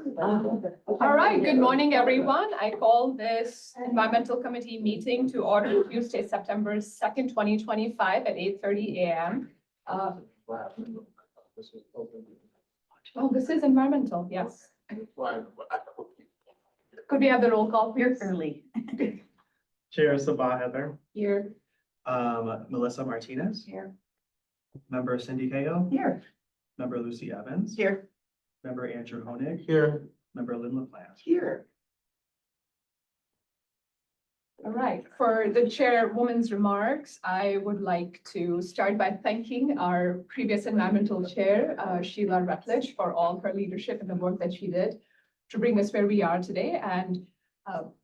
All right, good morning, everyone. I call this environmental committee meeting to order Tuesday, September 2nd, 2025 at 8:30 a.m. Oh, this is environmental, yes. Could we have the roll call, please? Early. Chair Sabah Heather, Here. Melissa Martinez, Here. member Cindy Cahill, Here. member Lucy Evans, Here. member Andrew Honig, Here. member Lynn LaPlante. Here. All right, for the chairwoman's remarks, I would like to start by thanking our previous environmental chair, Sheila Rutledge, for all her leadership and the work that she did to bring us where we are today. And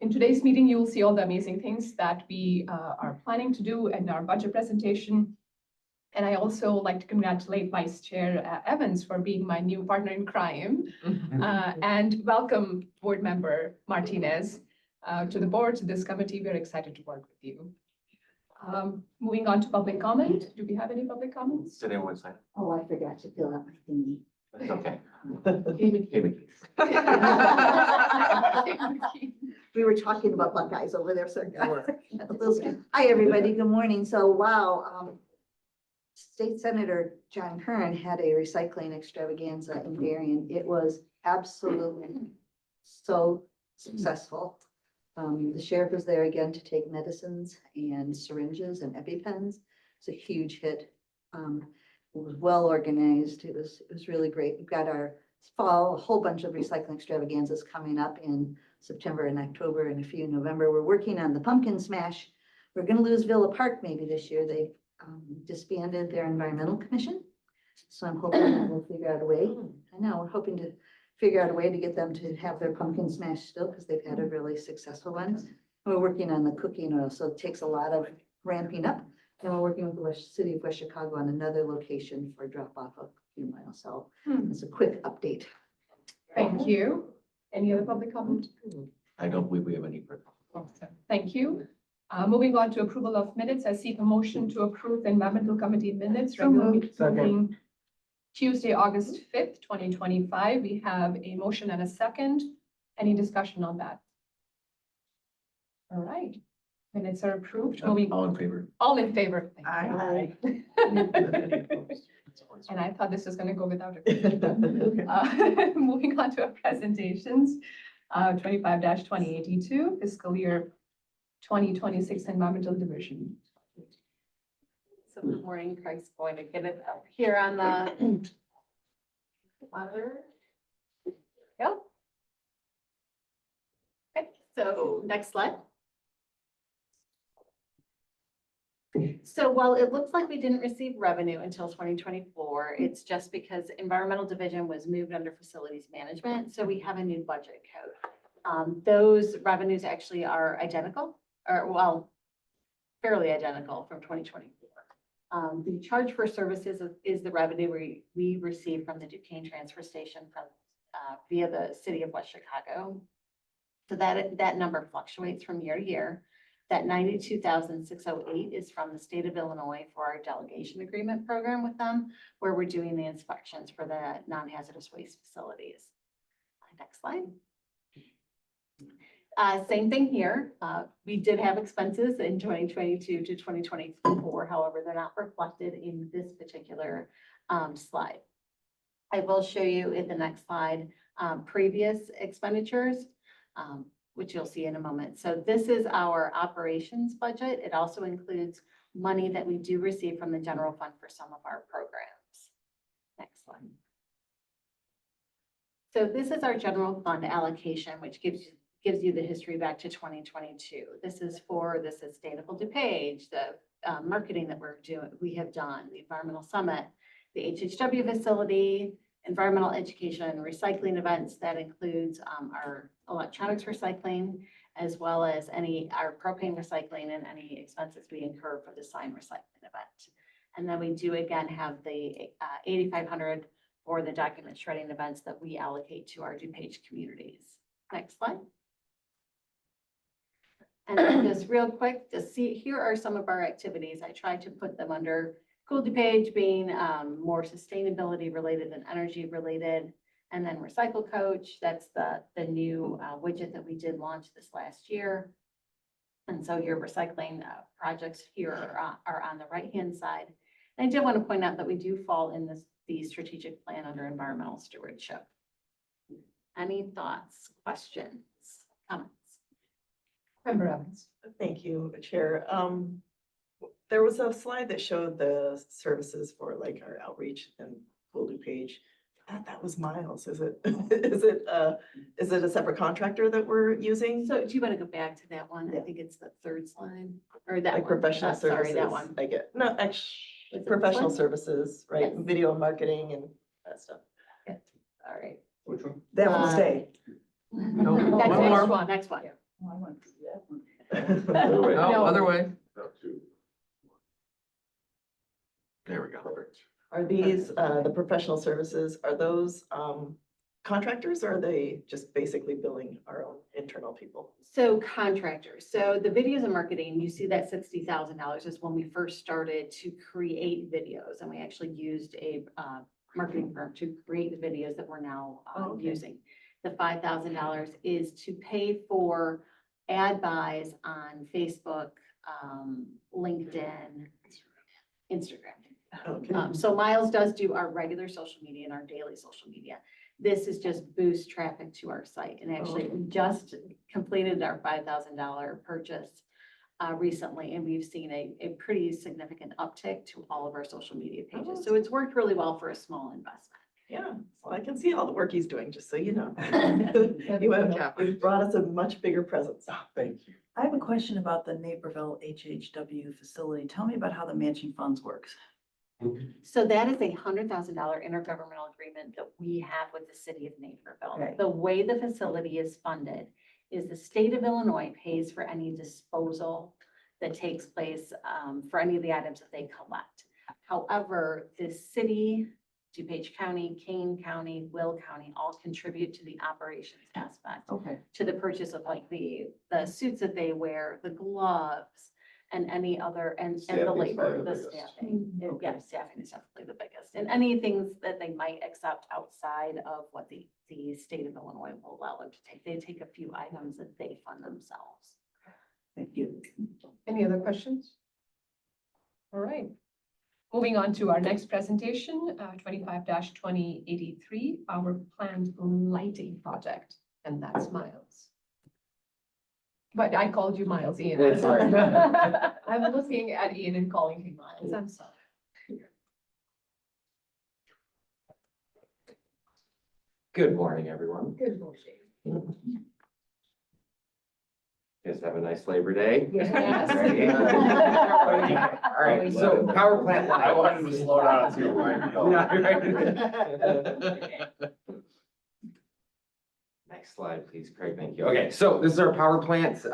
in today's meeting, you will see all the amazing things that we are planning to do in our budget presentation. And I also like to congratulate Vice Chair Evans for being my new partner in crime, and welcome Board Member Martinez to the board, to this committee. We're excited to work with you. Moving on to public comment. Do we have any public comments? Did anyone sign? Oh, I forgot to fill out my thingy. It's okay. We were talking about Buckeyes over there, so. Hi, everybody. Good morning. So, wow. State Senator John Kern had a recycling extravaganza in Darien. It was absolutely so successful. The sheriff was there again to take medicines and syringes and EpiPens. It's a huge hit. It was well organized. It was really great. We've got our fall, a whole bunch of recycling extravaganzas coming up in September and October and a few in November. We're working on the pumpkin smash. We're going to lose Villa Park maybe this year. They disbanded their environmental commission. So I'm hoping that we'll figure out a way. I know we're hoping to figure out a way to get them to have their pumpkin smash still because they've had a really successful one. We're working on the cooking oil, so it takes a lot of ramping up. And we're working with the City of West Chicago on another location for drop off of cooking oil. So it's a quick update. Thank you. Any other public comment? I don't believe we have any. Thank you. Moving on to approval of minutes, I seek a motion to approve the environmental committee minutes. Regular meeting Tuesday, August 5th, 2025. We have a motion and a second. Any discussion on that? All right, minutes are approved. Moving All in favor? all in favor. Thank Aye. you. And I thought this was going to go without a moving on to our presentations, 25-2082 fiscal year 2026 Environmental Division. So good morning, Craig's going to get it up here on the monitor. Yep. Okay, so next slide. So while it looks like we didn't receive revenue until 2024, it's just because Environmental Division was moved under Facilities Management. So we have a new budget code. Those revenues actually are identical, or well, fairly identical from 2024. The charge for services is the revenue we receive from the DuPage transfer station from via the City of West Chicago. So that number fluctuates from year to year. That 92,608 is from the state of Illinois for our delegation agreement program with them, where we're doing the inspections for the non-hazardous waste facilities. Next slide. Same thing here. We did have expenses in 2022 to 2024. However, they're not reflected in this particular slide. I will show you in the next slide previous expenditures, which you'll see in a moment. So this is our operations budget. It also includes money that we do receive from the general fund for some of our programs. Next slide. So this is our general fund allocation, which gives you the history back to 2022. This is for the Sustainable DuPage, the marketing that we have done, the environmental summit, the HHW facility, environmental education and recycling events. That includes our electronics recycling, as well as our propane recycling and any expenses we incur for the sign recycling event. And then we do again have the 8,500 for the document shredding events that we allocate to our DuPage communities. Next slide. And then just real quick to see, here are some of our activities. I tried to put them under Cool DuPage being more sustainability related and energy related. And then Recycle Coach, that's the new widget that we did launch this last year. And so your recycling projects here are on the right-hand side. And I did want to point out that we do fall in the strategic plan under environmental stewardship. Any thoughts, questions, comments? Member Evans. Thank you, Chair. There was a slide that showed the services for like our outreach and full DuPage. That was Miles. Is it, is it a separate contractor that we're using? So do you want to go back to that one? I think it's the third slide or that Like one. professional Sorry, services? that one. I get, no, Is actually, it professional this one? services, right? Yes. Video marketing and that stuff. All right. Which one? That Uh, will stay. No, That's one next more. one, next one. Other way. No. No, other way. There we go. Are these, the professional services, are those, contractors or are they just basically billing our own internal people? So contractors, so the videos and marketing, you see that $60,000 is when we first started to create videos. And we actually used a marketing firm to create the videos that we're now using. The $5,000 is to pay for ad buys on Facebook, LinkedIn, Instagram. Okay. So Miles does do our regular social media and our daily social media. This is just boost traffic to our site. And actually, we just completed our $5,000 purchase recently, and we've seen a pretty significant uptick to all of our social media pages. So it's worked really well for a small investment. Yeah, well, I can see all the work he's doing, just so you know. You've brought us a much bigger presence. Thank you. I have a question about the Naperville HHW facility. Tell me about how the matching funds works. So that is $100,000 intergovernmental agreement that we have with the city of Naperville. Okay. The way the facility is funded is the state of Illinois pays for any disposal that takes place for any of the items that they collect. However, the city, DuPage County, Kane County, Will County, all contribute to the operations aspect, Okay. to the purchase of like the suits that they wear, the gloves, and any other, and the Staffing's labor, probably the the biggest. staffing. Okay. Yeah, staffing is definitely the biggest. And any things that they might accept outside of what the state of Illinois will allow them to take. They take a few items that they fund themselves. Thank you. Any other questions? All right. Moving on to our next presentation, 25-2083, our planned lighting project, and that's Miles. But I called you Miles, Ian. It's fine. I'm looking at Ian and calling him Miles. I'm sorry. Good morning, everyone. Good morning. Guys have a nice Labor Day. Yes. Ready? All right, so power plant lights. I wanted to slow down too. Yeah, right. Next slide, please, Craig. Thank you. Okay, so this is our power plant.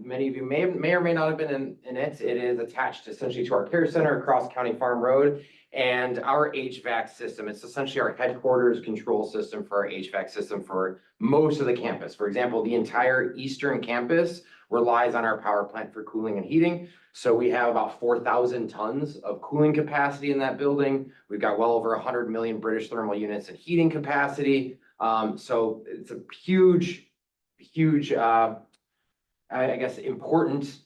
Many of you may or may not have been in it. It is attached essentially to our care center across County Farm Road and our HVAC system. It's essentially our headquarters control system for our HVAC system for most of the campus. For example, the entire eastern campus relies on our power plant for cooling and heating. So we have about 4,000 tons of cooling capacity in that building. We've got well over 100 million British thermal units in heating capacity. So it's a huge, I guess, important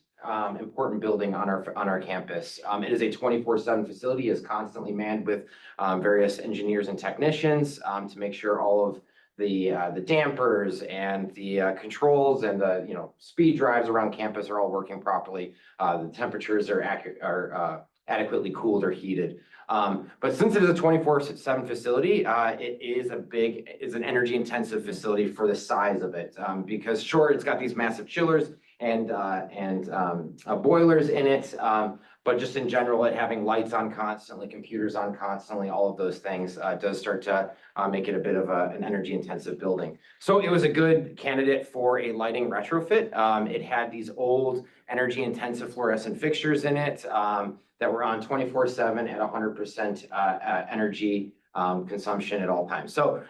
building on our campus. It is a 24/7 facility, is constantly manned with various engineers and technicians to make sure all of the dampers and the controls and the speed drives around campus are all working properly. The temperatures are adequately cooled or heated. But since it is a 24/7 facility, it is an energy intensive facility for the size of it. Because sure, it's got these massive chillers and boilers in it. But just in general, it having lights on constantly, computers on constantly, all of those things does start to make it a bit of an energy intensive building. So it was a good candidate for a lighting retrofit. It had these old energy intensive fluorescent fixtures in it that were on 24/7 at 100% energy consumption at all times. So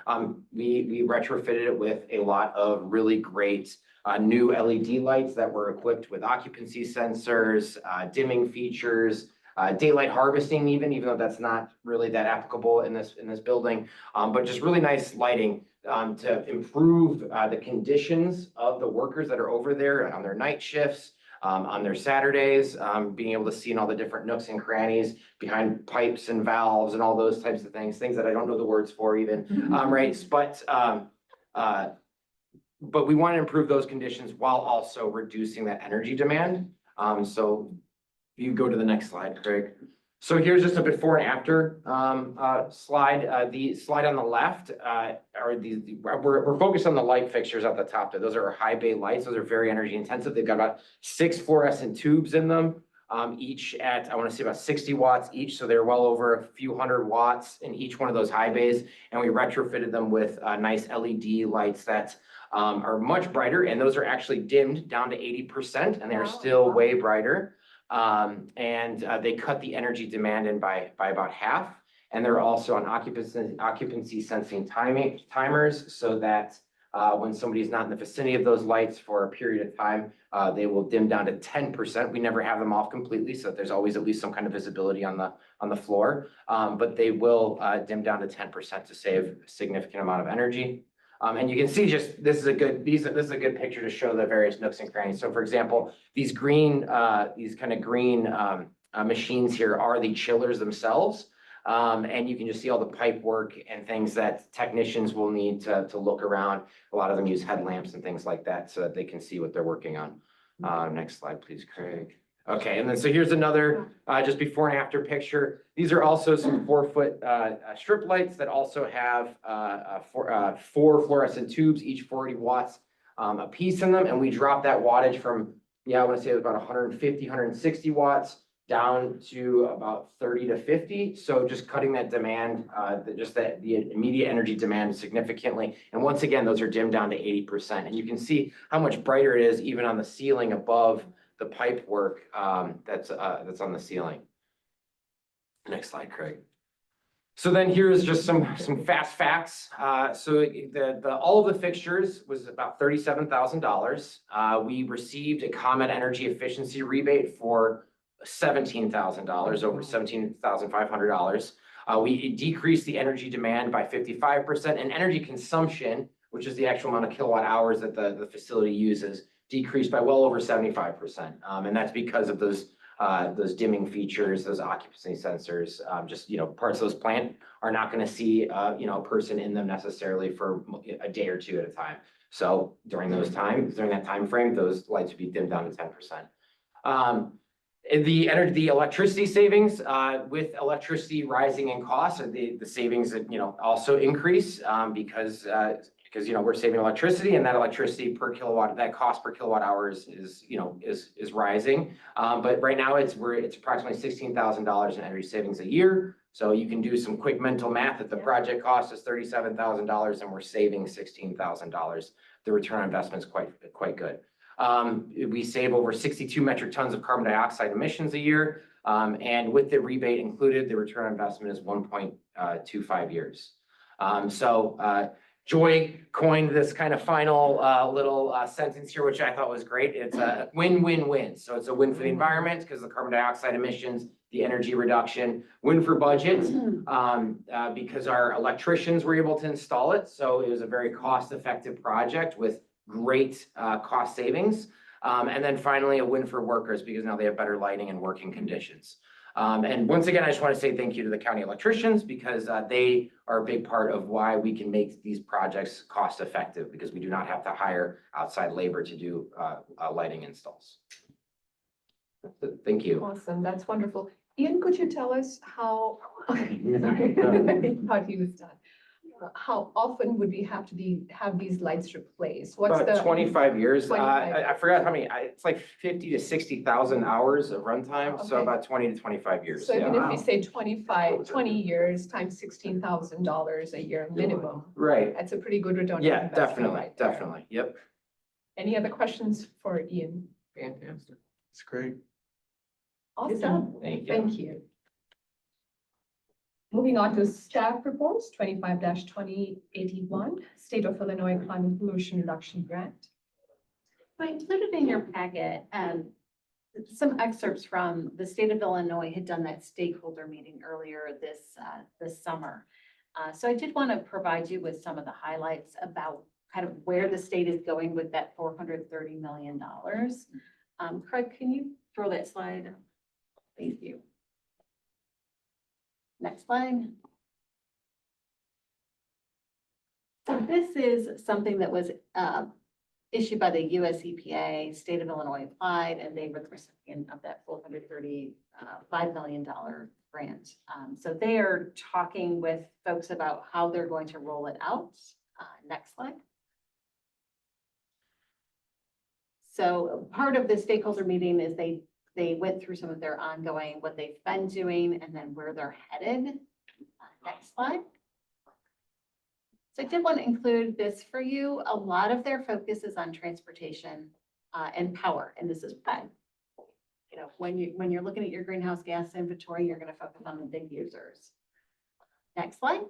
we retrofitted it with a lot of really great new LED lights that were equipped with occupancy sensors, dimming features, daylight harvesting even though that's not really that applicable in this building. But just really nice lighting to improve the conditions of the workers that are over there on their night shifts, on their Saturdays, being able to see in all the different nooks and crannies behind pipes and valves and all those types of things that I don't know the words for even, right? But we want to improve those conditions while also reducing that energy demand. So you go to the next slide, Craig. So here's just a before and after slide. The slide on the left we're focused on the light fixtures at the top there. Those are high bay lights. Those are very energy intensive. They've got about 6 fluorescent tubes in them, each at, I want to say about 60 watts each. So they're well over a few hundred watts in each one of those high bays. And we retrofitted them with nice LED lights that are much brighter. And those are actually dimmed down to 80% and they're Wow. still way brighter. They cut the energy demand in by about half. And they're also on occupancy sensing timers so that when somebody's not in the vicinity of those lights for a period of time, they will dim down to 10%. We never have them off completely, so there's always at least some kind of visibility on the floor. But they will dim down to 10% to save a significant amount of energy. And you can see just this is a good picture to show the various nooks and crannies. So for example, these kind of green machines here are the chillers themselves. And you can just see all the pipe work and things that technicians will need to look around. A lot of them use headlamps and things like that so that they can see what they're working on. Next slide, please, Craig. Okay, and then so here's another just before and after picture. These are also some 4-foot strip lights that also have 4 fluorescent tubes, each 40 watts a piece in them. And we dropped that wattage from, I want to say it was about 150, 160 watts down to about 30 to 50. So just cutting that demand, the immediate energy demand significantly. And once again, those are dimmed down to 80%. And you can see how much brighter it is even on the ceiling above the pipe work that's on the ceiling. Next slide, Craig. So then here's just some fast facts. So all of the fixtures was about $37,000. We received a ComEd energy efficiency rebate for $17,000, over $17,500. We decreased the energy demand by 55% and energy consumption, which is the actual amount of kilowatt hours that the facility uses, decreased by well over 75%. And that's because of those dimming features, those occupancy sensors. Parts of those plant are not going to see a person in them necessarily for a day or two at a time. So during that time frame, those lights would be dimmed down to 10%. The electricity savings, with electricity rising in costs, the savings also increase because we're saving electricity, and that electricity per kilowatt, that cost per kilowatt hours is rising. But right now it's approximately $16,000 in energy savings a year. So you can do some quick mental math. If the project cost is $37,000 and we're saving $16,000, the return on investment is quite good. We save over 62 metric tons of carbon dioxide emissions a year. And with the rebate included, the return on investment is 1.25 years. Joy coined this kind of final little sentence here, which I thought was great. It's a win-win-win. So it's a win for the environment because the carbon dioxide emissions, the energy reduction, win for budget because our electricians were able to install it. So it was a very cost-effective project with great cost savings. And then finally, a win for workers because now they have better lighting and working conditions. And once again, I just want to say thank you to the county electricians because they are a big part of why we can make these projects cost effective because we do not have to hire outside labor to do lighting installs. Thank you. Awesome, that's wonderful. Ian, could you tell us how, sorry, I thought he was done. How often would we have to have these lights replaced? What's About 25 years. 25 I forgot how many, it's like 50 to 60,000 hours of runtime. So Okay. about 20 to 25 years. So Yeah. even if we say 20 years times $16,000 a year minimum, Right. that's a pretty good return on Yeah, investment definitely, right there. definitely. Yep. Any other questions for Ian? Fantastic. It's great. Awesome, Thank you. thank you. Moving on to staff reports, 25-2081, State of Illinois Climate Pollution Reduction Grant. So I included in your packet, some excerpts from the state of Illinois had done that stakeholder meeting earlier this summer. So I did want to provide you with some of the highlights about kind of where the state is going with that $430 million. Craig, can you throw that slide? Thank you. Next slide. So this is something that was issued by the US EPA, state of Illinois applied, and they were the recipient of that $435 million grant. So they are talking with folks about how they're going to roll it out. Next slide. So part of the stakeholder meeting is they went through some of their ongoing, what they've been doing, and then where they're headed. Next slide. So I did want to include this for you. A lot of their focus is on transportation and power, and this is fun. You know, when you're looking at your greenhouse gas inventory, you're going to focus on the big users. Next slide.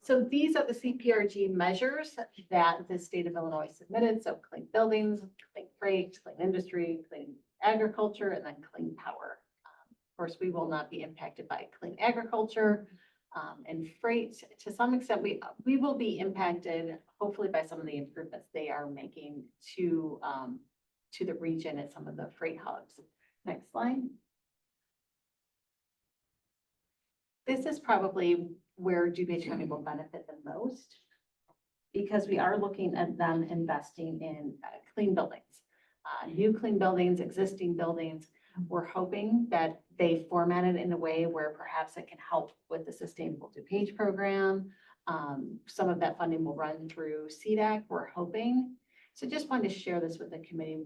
So these are the CPRG measures that the state of Illinois submitted. So clean buildings, clean freight, clean industry, clean agriculture, and then clean power. Of course, we will not be impacted by clean agriculture and freight. To some extent, we will be impacted, hopefully, by some of the improvements they are making to the region and some of the freight hubs. Next slide. This is probably where DuPage County will benefit the most, because we are looking at them investing in clean buildings, new clean buildings, existing buildings. We're hoping that they format it in a way where perhaps it can help with the Sustainable DuPage program. Some of that funding will run through CDAC, we're hoping. So just wanted to share this with the committee,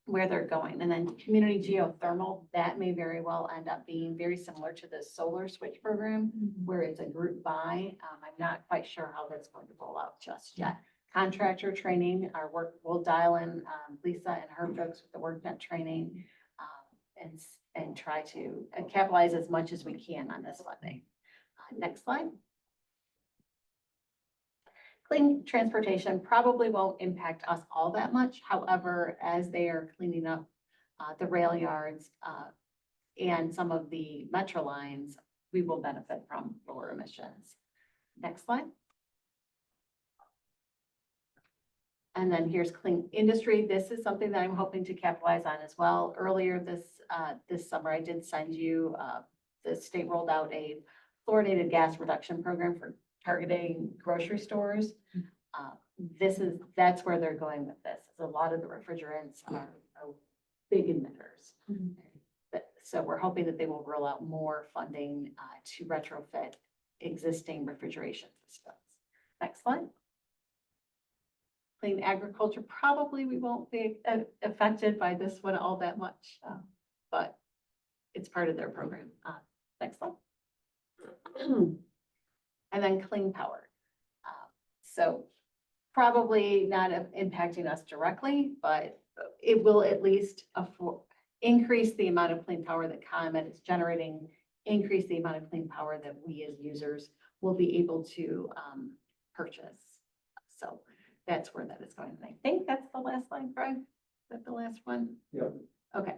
where they're going. And then community geothermal, that may very well end up being very similar to the solar switch program, where it's a group buy. I'm not quite sure how that's going to roll out just yet. Contractor training, our work, we'll dial in Lisa and her folks with the WorkNet training and try to capitalize as much as we can on this funding. Next slide. Clean transportation probably won't impact us all that much. However, as they are cleaning up the rail yards and some of the metro lines, we will benefit from lower emissions. Next slide. And then here's clean industry. This is something that I'm hoping to capitalize on as well. Earlier this summer, I did send you, the state rolled out a fluoridated gas reduction program for targeting grocery stores. That's where they're going with this. A lot of the refrigerants are big emitters. So we're hoping that they will roll out more funding to retrofit existing refrigeration systems. Next slide. Clean agriculture, probably we won't be affected by this one all that much, but it's part of their program. Next slide. And then clean power. So probably not impacting us directly, but it will at least increase the amount of clean power that ComEd is generating, increase the amount of clean power that we as users will be able to purchase. So that's where that is going. And I think that's the last slide, Greg. Is that the last one? Yeah. Okay.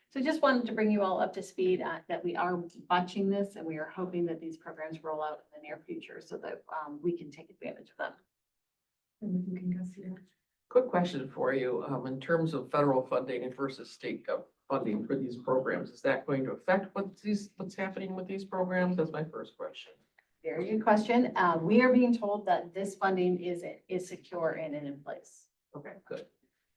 So just wanted to bring you all up to speed that we are watching this, and we are hoping that these programs roll out in the near future so that we can take advantage of them. And you can go see that. Quick question for you, in terms of federal funding versus state funding for these programs, is that going to affect what's happening with these programs? That's my first question. Very good question. We are being told that this funding is secure and in place. Okay, good.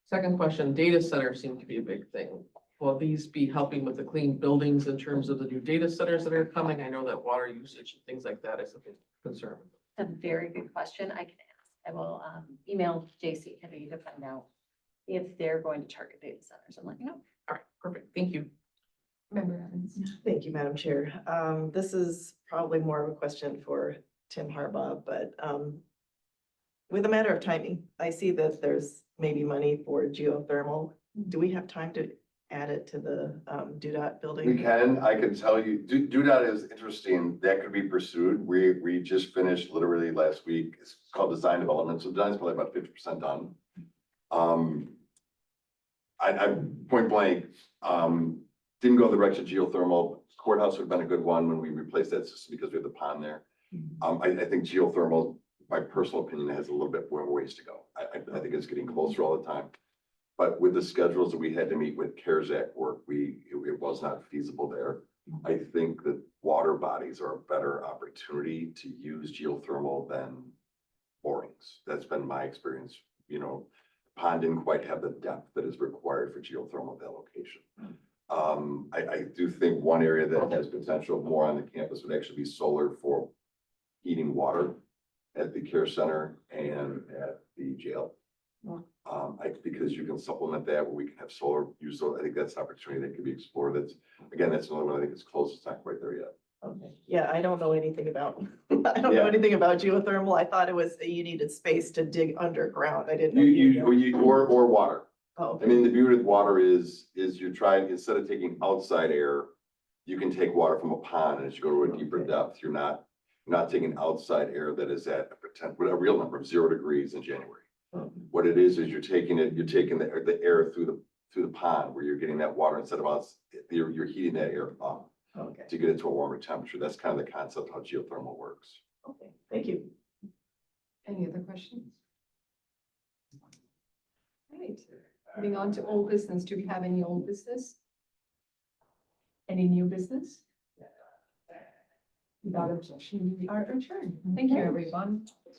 Second question, data centers seem to be a big thing. Will these be helping with the clean buildings in terms of the new data centers that are coming? I know that water usage and things like that is a big concern. It's a very good question. I can ask. I will email JC Kennedy to find out if they're going to target data centers and let you know. All right, perfect. Thank you. Member Evans. Thank you, Madam Chair. This is probably more of a question for Tim Harbaugh, but with a matter of timing, I see that there's maybe money for geothermal. Do we have time to add it to the DUDOT building? We can, I can tell you, DUDOT is interesting. That could be pursued. We just finished literally last week. It's called design development. So design's probably about 50% done. I point blank, didn't go the direction of geothermal. Courthouse would have been a good one when we replaced that system because we have the pond there. I think geothermal, my personal opinion, has a little bit more ways to go. I think it's getting closer all the time. But with the schedules that we had to meet with CARES Act work, it was not feasible there. I think that water bodies are a better opportunity to use geothermal than borings. That's been my experience. You know, pond didn't quite have the depth that is required for geothermal at that location. I do think one area that has potential more on the campus would actually be solar for heating water at the care center and at the jail. Because you can supplement that where we can have solar use. So I think that's an opportunity that could be explored. That's another one I think is close. It's not quite there yet. Okay, yeah, I don't know anything about, I don't know Yeah. anything about geothermal. I thought it was that you needed space to dig underground. I didn't know. Or water. Oh, I mean, the beauty with water is you're trying, instead of taking outside air, you can take water from a pond, and as you go to a deeper depth, you're not taking outside air that is at a real number of 0 degrees in January. What it is you're taking the air through the pond where you're getting that water instead of you're heating that air up okay, to get it to a warmer temperature. That's kind of the concept of how geothermal works. okay, thank you. Any other questions? Right, moving on to old business. Do we have any old business? Any new business? Without objection, we are adjourned. Thank you, everyone.